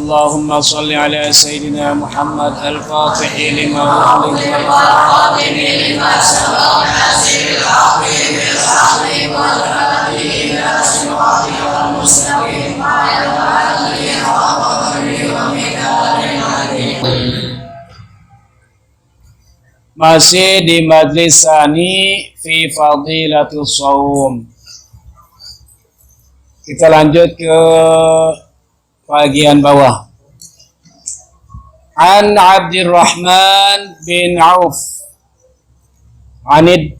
اللهم صل على سيدنا محمد الفاتح لما أغلق والخاتم لما سبق ناصر الحق بالحق والهادي إلى صراطك المستقيم وعلى آله حق قدره ومقداره العظيم. Masih di majlis Sani fi Fadilatul Shaum. Kita lanjut ke bagian bawah. An Abdurrahman bin Auf Anin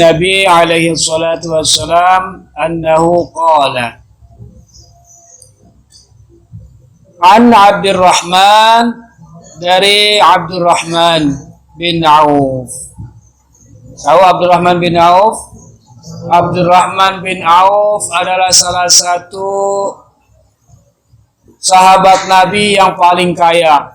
Nabi alaihi salatu wassalam annahu qala. An Abdurrahman, dari Abdurrahman bin Auf. Tahu Abdurrahman bin Auf? Abdurrahman bin Auf adalah salah satu sahabat Nabi yang paling kaya.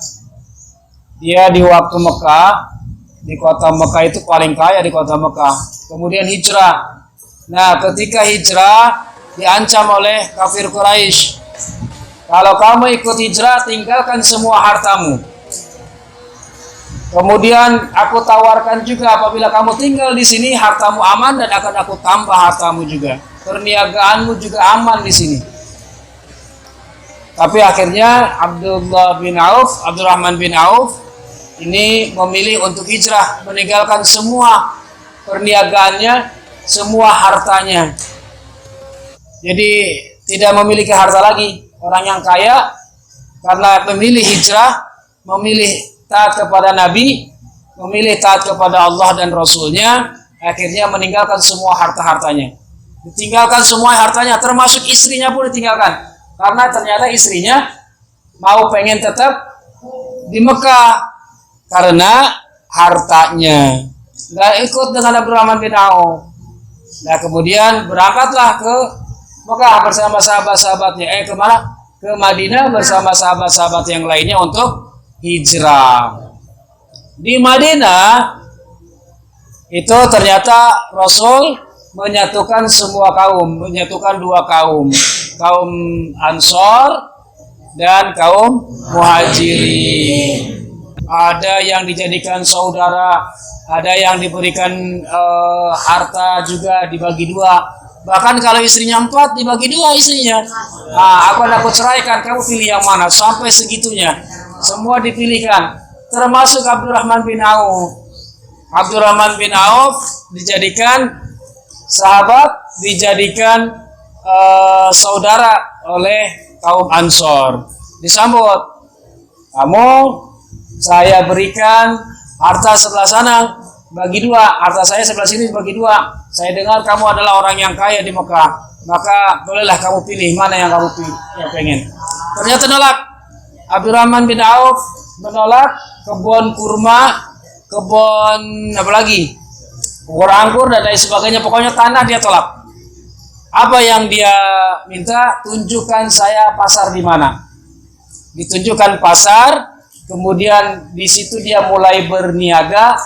Dia di waktu Mekah, di kota Mekah itu paling kaya di kota Mekah. Kemudian hijrah. Nah, ketika hijrah diancam oleh kafir Quraisy. Kalau kamu ikut hijrah, tinggalkan semua hartamu. Kemudian aku tawarkan juga, apabila kamu tinggal di sini, hartamu aman dan akan aku tambah hartamu juga. Perniagaanmu juga aman di sini. Tapi akhirnya Abdurrahman bin Auf ini memilih untuk hijrah, meninggalkan semua perniagaannya, semua hartanya. Jadi tidak memiliki harta lagi. Orang yang kaya karena memilih hijrah, memilih taat kepada Nabi, memilih taat kepada Allah dan Rasulnya, akhirnya meninggalkan semua harta-hartanya. Ditinggalkan semua hartanya, termasuk istrinya pun ditinggalkan. Karena ternyata istrinya pengen tetap di Mekah karena hartanya. Nggak ikut dengan Abdurrahman bin Auf. Nah, kemudian berangkatlah ke Mekah bersama sahabat-sahabatnya. Kemana? Ke Madinah bersama sahabat-sahabat yang lainnya untuk hijrah. Di Madinah itu ternyata Rasul menyatukan semua kaum, menyatukan dua kaum, kaum Ansor dan kaum Muhajirin. Ada yang dijadikan saudara, ada yang diberikan harta juga dibagi dua. Bahkan kalau istrinya 4 dibagi 2 istrinya. Nah, aku ceraikan, kamu pilih yang mana? Sampai segitunya. Semua dipilihkan, termasuk Abdurrahman bin Auf. Abdurrahman bin Auf dijadikan sahabat, dijadikan saudara oleh kaum Ansor. Disambut, kamu saya berikan harta sebelah sana, bagi 2, harta saya sebelah sini bagi 2. Saya dengar kamu adalah orang yang kaya di Mekah, maka bolehlah kamu pilih mana yang kamu pengen. Ternyata nolak. Abdurrahman bin Auf menolak kebun kurma, kebun apa lagi? Kebun anggur dan lain sebagainya, pokoknya tanah dia tolak. Apa yang dia minta? Tunjukkan saya pasar di mana. Ditunjukkan pasar, kemudian di situ dia mulai berniaga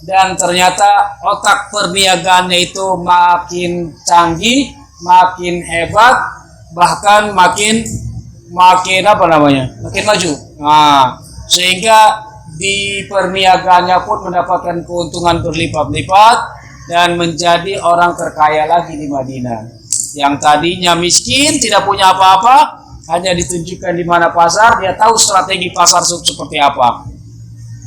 dan ternyata otak perniagaannya itu makin canggih, makin hebat, bahkan makin makin maju. Nah, sehingga di perniagaannya pun mendapatkan keuntungan berlipat-lipat dan menjadi orang terkaya lagi di Madinah. Yang tadinya miskin, tidak punya apa-apa, hanya ditunjukkan di mana pasar, dia tahu strategi pasar seperti apa.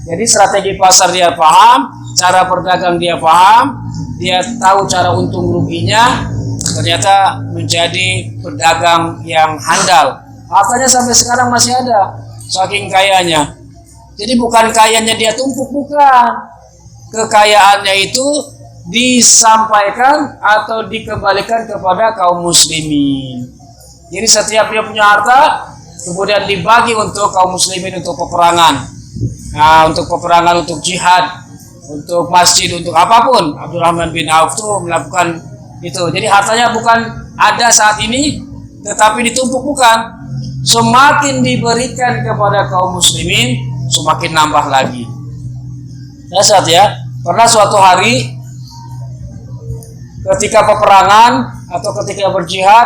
Jadi strategi pasar dia paham, cara berdagang dia paham, dia tahu cara untung ruginya, ternyata menjadi pedagang yang handal. Hartanya sampai sekarang masih ada, saking kayanya. Jadi bukan kayanya dia tumpuk, bukan. Kekayaannya itu disampaikan atau dikembalikan kepada kaum muslimin. Jadi setiap dia punya harta, kemudian dibagi untuk kaum muslimin untuk peperangan. Nah, untuk peperangan, untuk jihad, untuk masjid, untuk apapun. Abdurrahman bin Auf itu melakukan itu. Jadi hartanya bukan ada saat ini, tetapi ditumpuk, bukan. Semakin diberikan kepada kaum muslimin, semakin nambah lagi. Dahsyat ya. Pernah suatu hari ketika peperangan atau ketika berjihad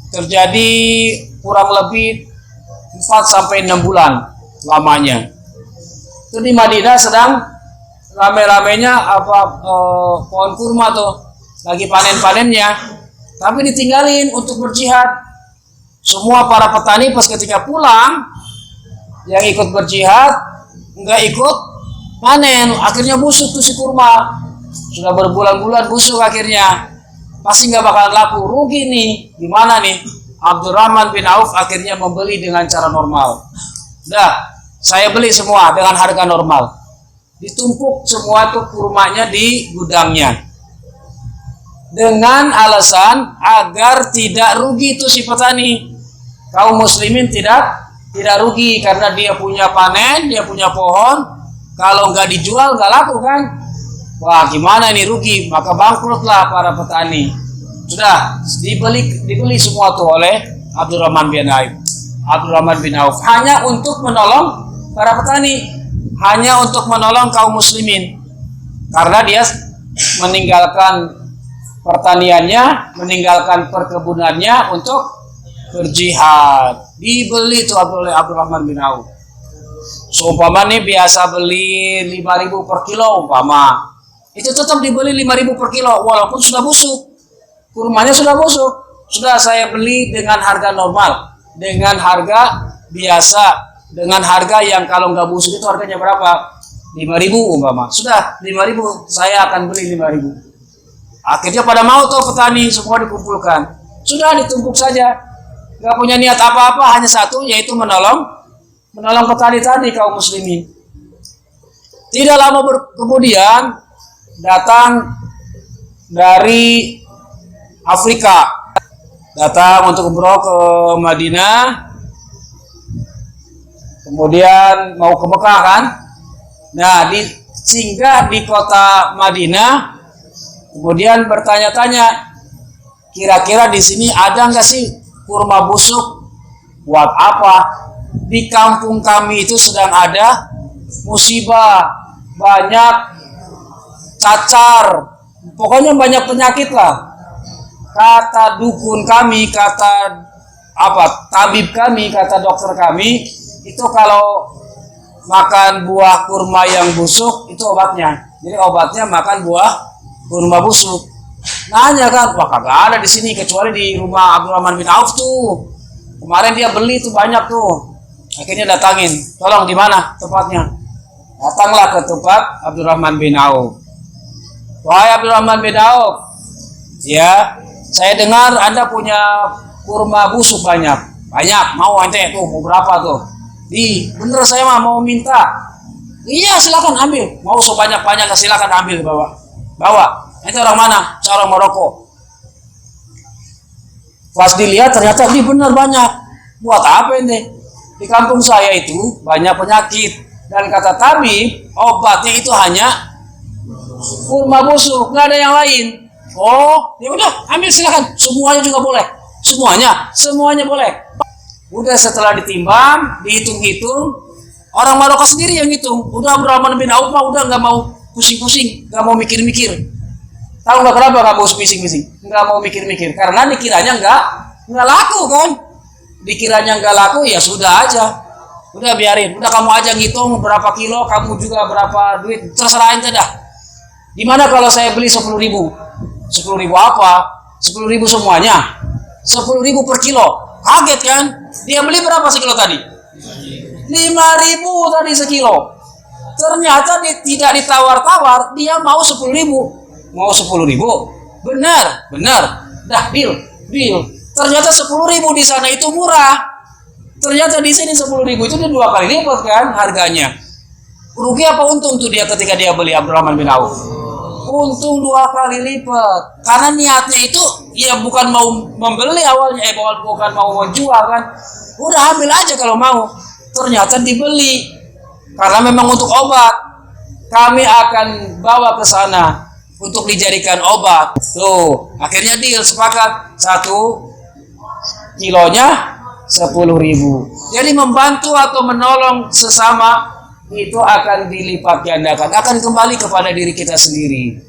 terjadi kurang lebih 4 sampai 6 bulan lamanya. Itu di Madinah sedang rame-ramenya pohon kurma tuh, lagi panen-panennya, tapi ditinggalin untuk berjihad. Semua para petani pas ketika pulang, yang ikut berjihad nggak ikut panen, akhirnya busuk tuh si kurma. Sudah berbulan-bulan busuk akhirnya, pasti nggak bakalan laku, rugi nih. Gimana nih? Abdurrahman bin Auf akhirnya membeli dengan cara normal. Udah, saya beli semua dengan harga normal. Ditumpuk semua tuh kurmanya di gudangnya, dengan alasan agar tidak rugi tuh si petani. Kaum muslimin tidak rugi karena dia punya panen, dia punya pohon. Kalau nggak dijual nggak laku kan? Wah, gimana nih, rugi, maka bangkrutlah para petani. Sudah dibeli semua tuh oleh Abdurrahman bin Auf hanya untuk menolong para petani, hanya untuk menolong kaum muslimin, karena dia meninggalkan pertaniannya, meninggalkan perkebunannya untuk berjihad. Dibeli itu oleh Abdurrahman bin Auf. Seumpama nih biasa beli 5.000 per kilo umpama, itu tetap dibeli 5.000 per kilo walaupun sudah busuk, kurmanya sudah busuk. Sudah saya beli dengan harga normal, dengan harga biasa, dengan harga yang kalau nggak busuk itu harganya berapa? 5.000 umpama. Sudah 5.000, saya akan beli 5.000. Akhirnya pada mau tuh petani, semua dikumpulkan. Sudah ditumpuk saja, nggak punya niat apa-apa, hanya satu, yaitu menolong petani tadi, kaum muslimin. Tidak lama kemudian datang dari Afrika, datang untuk umroh ke Madinah, kemudian mau ke Mekah kan. Nah, singgah di kota Madinah, kemudian bertanya-tanya, kira-kira di sini ada nggak sih kurma busuk? Buat apa? Di kampung kami itu sedang ada musibah, banyak cacar, pokoknya banyak penyakit lah. Kata dukun kami, kata tabib kami, kata dokter kami, itu kalau makan buah kurma yang busuk itu obatnya. Jadi obatnya makan buah kurma busuk. Nanya kan, wah kagak ada di sini kecuali di rumah Abdurrahman bin Auf tuh. Kemarin dia beli tuh banyak tuh. Akhirnya datangin, tolong di mana tempatnya? Datanglah ke tempat Abdurrahman bin Auf. Wahai Abdurrahman bin Auf, ya, saya dengar Anda punya kurma busuk banyak. Mau ente tuh, mau berapa tuh? Bener saya mah mau minta. Iya, silakan ambil. Mau sebanyak-banyaknya silakan ambil, bawa. Ente orang mana? Saya orang Maroko. Pas dilihat ternyata bener banyak. Buat apa ente? Di kampung saya itu banyak penyakit, dan kata tabib obatnya itu hanya kurma busuk, nggak ada yang lain. Oh, ya udah, ambil silakan. Semuanya juga boleh. Semuanya boleh. Udah setelah ditimbang, dihitung-hitung, orang Maroko sendiri yang hitung. Udah Abdurrahman bin Auf udah nggak mau pusing-pusing, nggak mau mikir-mikir. Tahu nggak kenapa nggak mau pusing-pusing? Nggak mau mikir-mikir, karena dikiranya nggak laku kan? Dikiranya nggak laku, ya sudah aja. Udah biarin, udah kamu aja ngitung berapa kilo, kamu juga berapa duit, terserah ente dah. Gimana kalau saya beli 10.000? 10.000 apa? 10.000 semuanya? 10.000 per kilo. Kaget kan? Dia beli berapa sekilo tadi? 5.000 tadi sekilo. Ternyata tidak ditawar-tawar, dia mau 10.000. Mau 10.000? Benar. Dah, deal. Ternyata 10.000 di sana itu murah. Ternyata di sini 10.000 itu dia 2 kali lipat kan harganya. Rugi apa untung tuh dia ketika dia beli Abdurrahman bin Auf? Untung 2 kali lipat. Karena niatnya itu ya bukan mau membeli awalnya, bukan mau menjual kan. Udah ambil aja kalau mau. Ternyata dibeli. Karena memang untuk obat. Kami akan bawa ke sana untuk dijadikan obat. Tuh, akhirnya deal, sepakat. 1 kilonya 10.000. Jadi membantu atau menolong sesama itu akan dilipat gandakan, akan kembali kepada diri kita sendiri.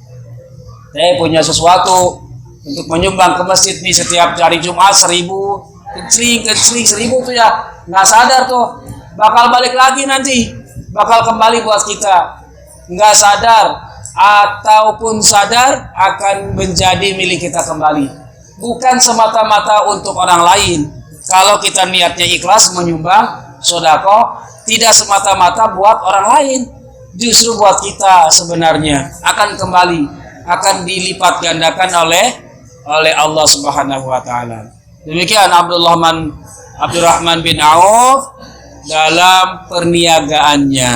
Saya punya sesuatu untuk menyumbang ke masjid nih setiap hari Jumat 1.000, kencing 1000 tuh ya, nggak sadar tuh bakal balik lagi nanti, bakal kembali buat kita. Nggak sadar ataupun sadar akan menjadi milik kita kembali. Bukan semata-mata untuk orang lain. Kalau kita niatnya ikhlas menyumbang sedekah, tidak semata-mata buat orang lain, justru buat kita sebenarnya akan kembali, akan dilipat gandakan oleh Allah Subhanahu wa taala. Demikian Abdurrahman bin Auf dalam perniagaannya.